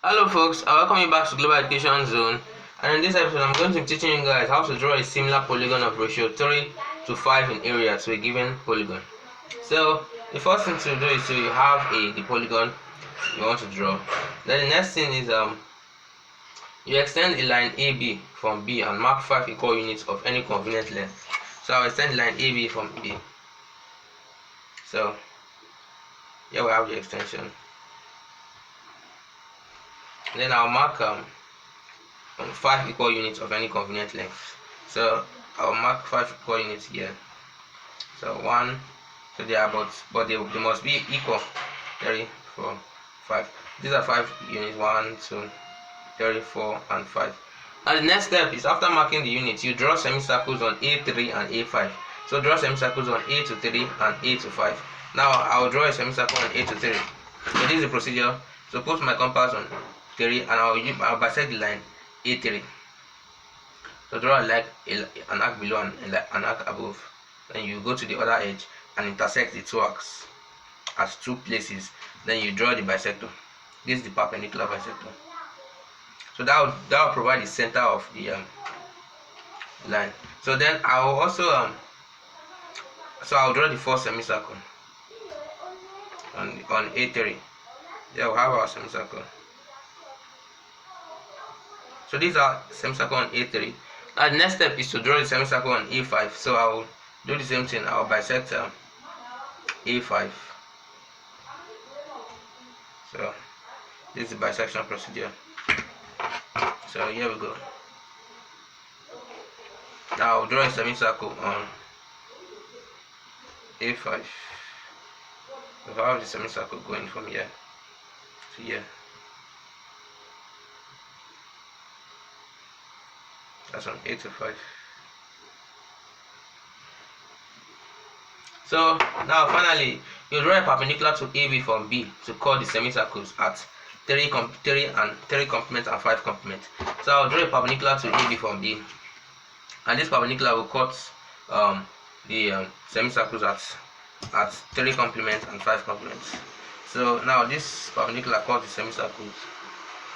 Hello folks, I welcome you back to Global Education Zone, and in this episode I'm going to be teaching you guys how to draw a similar polygon of ratio 3 to 5 in area to a given polygon. So the first thing to do is to have the polygon you want to draw. Then the next thing is you extend a line AB from B and mark 5 equal units of any convenient length. So I'll extend the line AB from B. So here we have the extension. Then I'll mark 5 equal units of any convenient length. So I'll mark 5 equal units here. So 1, so they are but they must be equal. 3, 4, 5. These are 5 units. 1, 2, 3, 4, and 5. And the next step is, after marking the units, you draw semicircles on A3 and A5. So draw semicircles on A to 3 and A to 5. Now I'll draw a semicircle on A to 3. So this is the procedure. So put my compass on 3 and I'll bisect the line A3. So draw an arc below and an arc above. Then you go to the other edge and intersect the two arcs at 2 places. Then you draw the bisector. This is the perpendicular bisector. So that will provide the center of the line. So then I will also I'll draw the first semicircle on A3. There we have our semicircle. So these are semicircle on A3. Now the next step is to draw the semicircle on A5. So I will do the same thing. I will bisect A5. So this is the bisection procedure. So here we go. Now I'll draw a semicircle on A5. So I have the semicircle going from here to here. That's on A to 5. So now finally you draw a perpendicular to AB from B to cut the semicircles at 3 complement and 5 complement. So I'll draw a perpendicular to AB from B, and this perpendicular will cut the semicircles at 3 complement and 5 complements. So now this perpendicular cuts the semicircles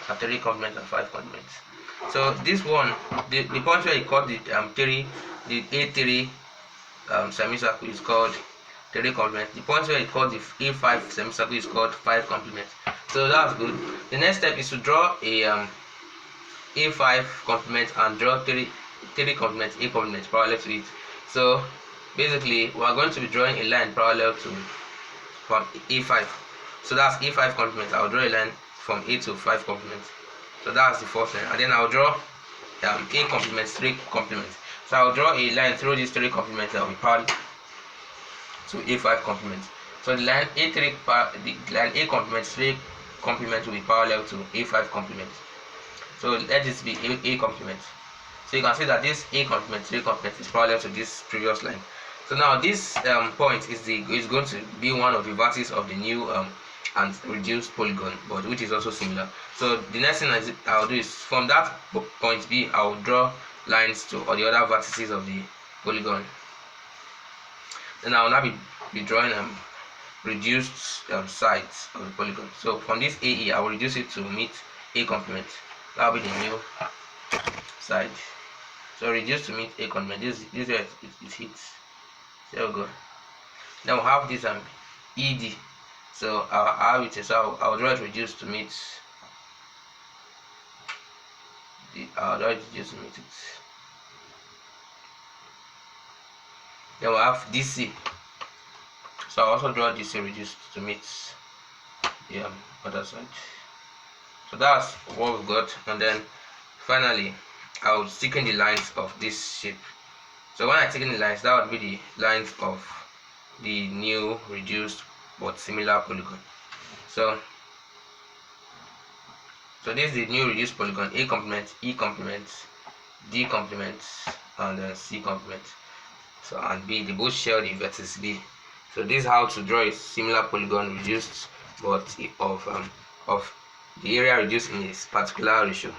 at 3 complement and 5 complements. So this one, the point where you cut the A3 semicircle is called 3 complement. The point where you cut the A5 semicircle is called 5 complement. So that's good. The next step is to draw a A5 complement and draw 3 complement, A complement parallel to it. So basically we are going to be drawing a line parallel to from A5. So that's A5 complement. I'll draw a line from A to 5 complement. So that's the first line, and then I'll draw A complement, 3 complement. So I'll draw a line through these 3 complements that will be parallel to A5 complement. So the line A complement, 3 complement will be parallel to A5 complement. So let this be A complement. So you can see that this A complement, 3 complement is parallel to this previous line. So now this point is going to be one of the vertices of the new and reduced polygon, but which is also similar. So the next thing I'll do is, from that point B, I'll draw lines to all the other vertices of the polygon. Then I will now be drawing reduced sides of the polygon. So from this AE, I will reduce it to meet A complement. That will be the new side. So reduce to meet A complement. This is where it hits. There we go. Then we'll have this ED. So I'll have it. So I'll draw it reduced to meet I'll draw it reduced to meet it. Then we'll have DC. So I'll also draw DC reduced to meet the other side. So that's what we've got. And then finally I'll thicken the lines of this shape. So when I thicken the lines, that would be the lines of the new reduced but similar polygon. So this is the new reduced polygon: A complement, E complement, D complement, and C complement. So and B, they both share the vertex B. So this is how to draw a similar polygon reduced but of the area reduced in this particular ratio.